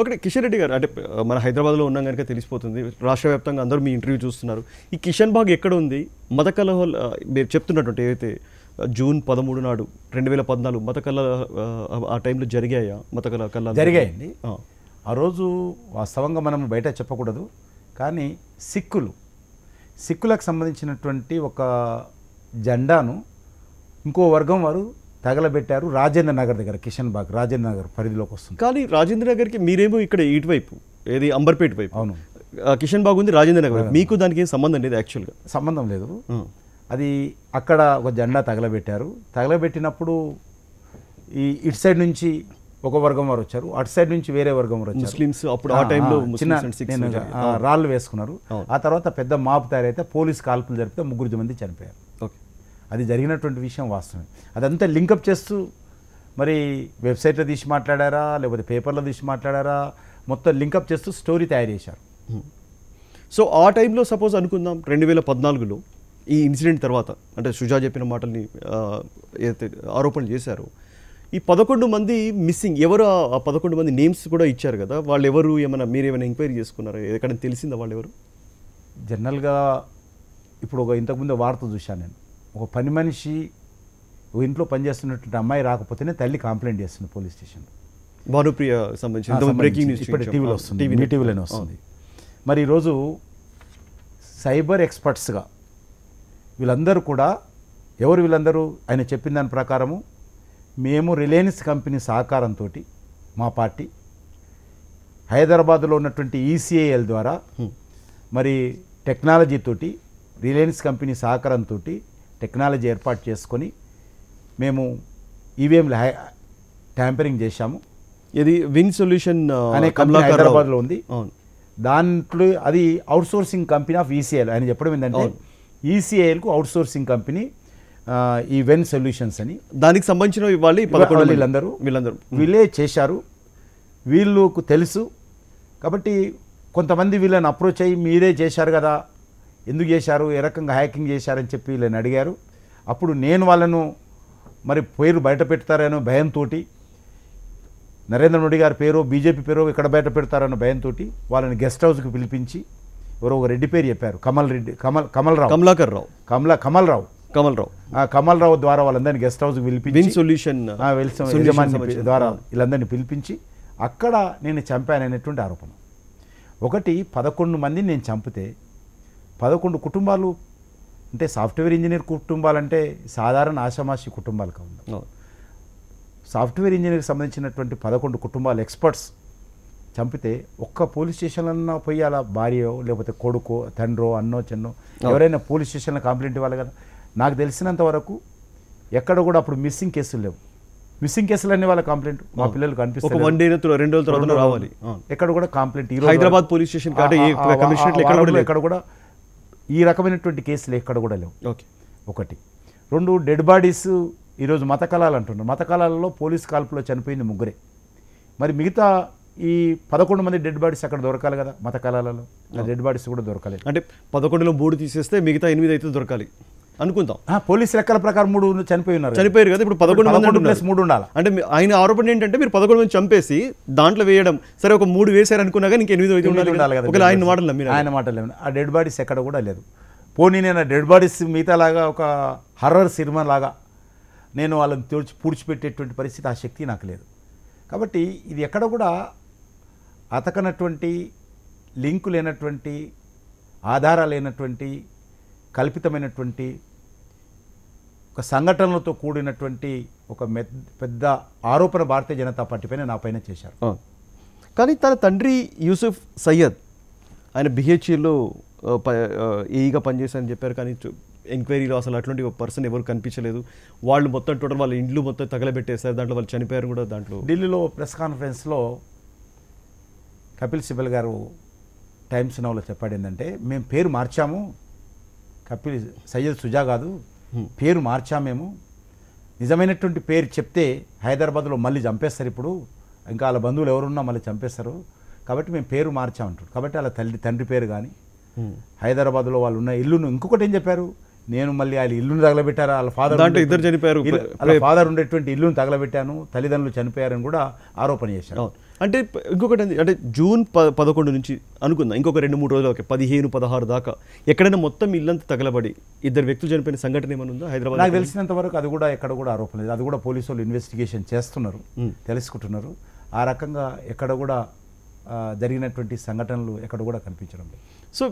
ఒకటి కిషన్ రెడ్డి గారు అంటే మన హైదరాబాద్లో ఉన్నాం కనుక తెలిసిపోతుంది, రాష్ట్ర వ్యాప్తంగా అందరూ మీ ఇంటర్వ్యూ చూస్తున్నారు. ఈ కిషన్ బాగ్ ఎక్కడ ఉంది? మత కలహాలు మీరు చెప్తున్నటువంటి ఏదైతే జూన్ 13 నాడు 2014 మత కలహాలు ఆ టైంలో జరిగాయా? మత కలహాలు జరిగాయండి. ఆ రోజు వాస్తవంగా మనం బయట చెప్పకూడదు, కానీ సిక్కులకు సంబంధించినటువంటి ఒక జెండాను ఇంకో వర్గం వారు తగలబెట్టారు రాజేంద్ర నగర్ దగ్గర. కిషన్ బాగ్ రాజేంద్ర నగర్ పరిధిలోకి వస్తుంది. కానీ రాజేంద్ర నగర్కి మీరేమో ఇక్కడ ఇటువైపు ఏది అంబర్పేట వైపు. అవును, కిషన్ బాగ్ ఉంది రాజేంద్ర నగర్. మీకు దానికి ఏం సంబంధం లేదు? యాక్చువల్గా సంబంధం లేదు. అది అక్కడ ఒక జెండా తగలబెట్టారు. తగలబెట్టినప్పుడు ఇటు సైడ్ నుంచి ఒక వర్గం వారు వచ్చారు, అటు సైడ్ నుంచి వేరే వర్గం వారు వచ్చారు. ముస్లిమ్స్ అప్పుడు ఆ టైంలో రాళ్ళు వేసుకున్నారు. ఆ తర్వాత పెద్ద మాపు తయారైతే పోలీస్ కాల్పులు జరిపితే 3 మంది చనిపోయారు. అది జరిగినటువంటి విషయం వాస్తవమే. అదంతా లింకప్ చేస్తూ మరి వెబ్సైట్లో తీసి మాట్లాడారా, లేకపోతే పేపర్లో తీసి మాట్లాడారా, మొత్తం లింకప్ చేస్తూ స్టోరీ తయారు చేశారు. సో ఆ టైంలో సపోజ్ అనుకుందాం 2014లో ఈ ఇన్సిడెంట్ తర్వాత, అంటే సుజా చెప్పిన మాటల్ని ఏదైతే ఆరోపణలు చేశారో, ఈ 11 మంది మిస్సింగ్, ఎవరు ఆ 11 మంది నేమ్స్ కూడా ఇచ్చారు కదా, వాళ్ళు ఎవరు? మీరు ఏమైనా ఎంక్వైరీ చేసుకున్నారా? ఎక్కడైనా తెలిసిందా వాళ్ళు ఎవరు? జనరల్గా ఇప్పుడు ఇంతకుముందు వార్త చూశాను నేను. ఒక పని మనిషి ఇంట్లో పనిచేస్తున్నటువంటి అమ్మాయి రాకపోతేనే తల్లి కంప్లైంట్ చేస్తుంది పోలీస్ స్టేషన్లో. భానుప్రియ సంబంధించి బ్రేకింగ్ న్యూస్ ఇప్పుడు టీవీలో వస్తుంది, టీవీలోనే వస్తుంది. మరి ఈరోజు సైబర్ ఎక్స్పర్ట్స్గా వీళ్ళందరూ కూడా ఎవరు? వీళ్ళందరూ ఆయన చెప్పిన దాని ప్రకారము మేము రిలయన్స్ కంపెనీ సహకారంతో మా పార్టీ హైదరాబాద్లో ఉన్నటువంటి ఈసీఐఎల్ ద్వారా మరి టెక్నాలజీతోటి రిలయన్స్ కంపెనీ సహకారంతో టెక్నాలజీ ఏర్పాటు చేసుకొని మేము ఈవీఎంలు ట్యాంపరింగ్ చేశాము. ఇది విన్ సొల్యూషన్ అనే కంపెనీ హైదరాబాద్లో ఉంది. దాంట్లో అది అవుట్సోర్సింగ్ కంపెనీ ఆఫ్ ఈసీఐఎల్. ఆయన చెప్పడం ఏంటంటే ఈసీఐఎల్కు అవుట్సోర్సింగ్ కంపెనీ ఈ వెన్ సొల్యూషన్స్ అని, దానికి సంబంధించిన వీళ్ళే చేశారు. వీళ్ళకు తెలుసు కాబట్టి కొంతమంది వీళ్ళని అప్రోచ్ అయ్యి మీరే చేశారు కదా, ఎందుకు చేశారు, ఏ రకంగా హ్యాకింగ్ చేశారని చెప్పి వీళ్ళని అడిగారు. అప్పుడు నేను వాళ్ళను మరి పేరు బయట పెడతారనో భయంతో, నరేంద్ర మోడీ గారి పేరు బీజేపీ పేరు ఇక్కడ బయట పెడతారన్న భయంతో వాళ్ళని గెస్ట్ హౌస్కి పిలిపించి ఎవరో ఒక రెడ్డి పేరు చెప్పారు, కమల్ రావు ద్వారా వాళ్ళందరినీ గెస్ట్ హౌస్కి పిలిపించి సొల్యూషన్ ద్వారా వీళ్ళందరినీ పిలిపించి అక్కడ నేను చంపాననేటువంటి ఆరోపణ. 11 మందిని నేను చంపితే 11 కుటుంబాలు, అంటే సాఫ్ట్వేర్ ఇంజనీర్ కుటుంబాలంటే సాధారణ ఆషామాషి కుటుంబాలు కావు. సాఫ్ట్వేర్ ఇంజనీర్కి సంబంధించినటువంటి 11 కుటుంబాలు ఎక్స్పర్ట్స్ చంపితే ఒక్క పోలీస్ స్టేషన్లో పోయి అలా భార్యో లేకపోతే కొడుకో తండ్రో అన్నో చెన్నో ఎవరైనా పోలీస్ స్టేషన్లో కంప్లైంట్ ఇవ్వాలి కదా. నాకు తెలిసినంత వరకు ఎక్కడ కూడా అప్పుడు మిస్సింగ్ కేసులు లేవు. మిస్సింగ్ కేసులు అనే వాళ్ళ కంప్లైంట్ మా పిల్లలు కనిపిస్తుంది, ఎక్కడ కూడా కంప్లైంట్ హైదరాబాద్ పోలీస్ స్టేషన్ ఎక్కడ కూడా ఈ రకమైనటువంటి కేసులు ఎక్కడ కూడా లేవు. 1 2 డెడ్ బాడీస్ ఈరోజు మత కళాలు అంటున్నారు. మత కళాలలో పోలీస్ కాల్పులో చనిపోయింది 3. మరి మిగతా ఈ 11 మంది డెడ్ బాడీస్ అక్కడ దొరకాలి కదా, మత కళాలలో డెడ్ బాడీస్ కూడా దొరకలేదు. అంటే 11లో 3 తీసేస్తే మిగతా 8 అయితే దొరకాలి అనుకుందాం. పోలీస్ లెక్కల ప్రకారం 3 చనిపోయారు కదా. ఇప్పుడు 11 మంది ప్లస్ 3 ఉండాలి. అంటే ఆయన ఆరోపణ ఏంటంటే మీరు 11 మంది చంపేసి దాంట్లో వేయడం, సరే ఒక 3 వేశారు అనుకున్నా కానీ ఇంక 8 అయితే ఉండాలి కదా. ఆయన మాటలు ఆ డెడ్ బాడీస్ ఎక్కడ కూడా లేదు. పోనీ నేను డెడ్ బాడీస్ మిగతా లాగా ఒక హర్రర్ సినిమా లాగా నేను వాళ్ళని పూడ్చిపెట్టేటువంటి పరిస్థితి, ఆ శక్తి నాకు లేదు. కాబట్టి ఇది ఎక్కడ కూడా అతకనటువంటి, లింకు లేనటువంటి, ఆధారాలు లేనటువంటి, కల్పితమైనటువంటి ఒక సంఘటనలతో కూడినటువంటి ఒక పెద్ద ఆరోపణ భారతీయ జనతా పార్టీ పైన నా పైన చేశారు. కానీ తన తండ్రి యూసుఫ్ సయ్యద్ ఆయన బిహెచ్ఈలో ఏఈగా పనిచేశారని చెప్పారు. కానీ ఎంక్వైరీలో అసలు అటువంటి ఒక పర్సన్ ఎవరు కనిపించలేదు. వాళ్ళు మొత్తం టోటల్ వాళ్ళ ఇండ్లు మొత్తం తగలబెట్టేశారు, దాంట్లో వాళ్ళు చనిపోయారు కూడా. దాంట్లో ఢిల్లీలో ప్రెస్ కాన్ఫరెన్స్లో కపిల్ సిబల్ గారు టైమ్స్ నౌలో చెప్పాడు ఏంటంటే, మేము పేరు మార్చాము, కపిల్ సయ్యద్ సుజా కాదు, పేరు మార్చామేమో, నిజమైనటువంటి పేరు చెప్తే హైదరాబాద్లో మళ్ళీ చంపేస్తారు, ఇప్పుడు ఇంకా వాళ్ళ బంధువులు ఎవరున్నా మళ్ళీ చంపేస్తారు, కాబట్టి మేము పేరు మార్చామంటారు. కాబట్టి వాళ్ళ తండ్రి పేరు కానీ హైదరాబాద్లో వాళ్ళు ఉన్న ఇల్లును, ఇంకొకటి ఏం చెప్పారు, నేను మళ్ళీ వాళ్ళ ఇల్లును తగలబెట్టారు, వాళ్ళ ఫాదర్ ఇద్దరు చనిపోయారు, వాళ్ళ ఫాదర్ ఉండేటువంటి ఇల్లును తగలబెట్టాను, తల్లిదండ్రులు చనిపోయారని కూడా ఆరోపణ చేశారు. అంటే ఇంకొకటి అంటే జూన్ 11 నుంచి అనుకుందాం, ఇంకొక 2-3 రోజులు, ఓకే 15-16 దాకా ఎక్కడైనా మొత్తం ఇల్లంతా తగలబడి 2 వ్యక్తులు చనిపోయిన సంఘటన ఏమైనా ఉందా హైదరాబాద్? నాకు తెలిసినంత వరకు అది కూడా ఎక్కడ కూడా ఆరోపణ లేదు. అది కూడా పోలీసు వాళ్ళు ఇన్వెస్టిగేషన్ చేస్తున్నారు, తెలుసుకుంటున్నారు. ఆ రకంగా ఎక్కడ కూడా జరిగినటువంటి సంఘటనలు ఎక్కడ కూడా కనిపించడం లేదు. సో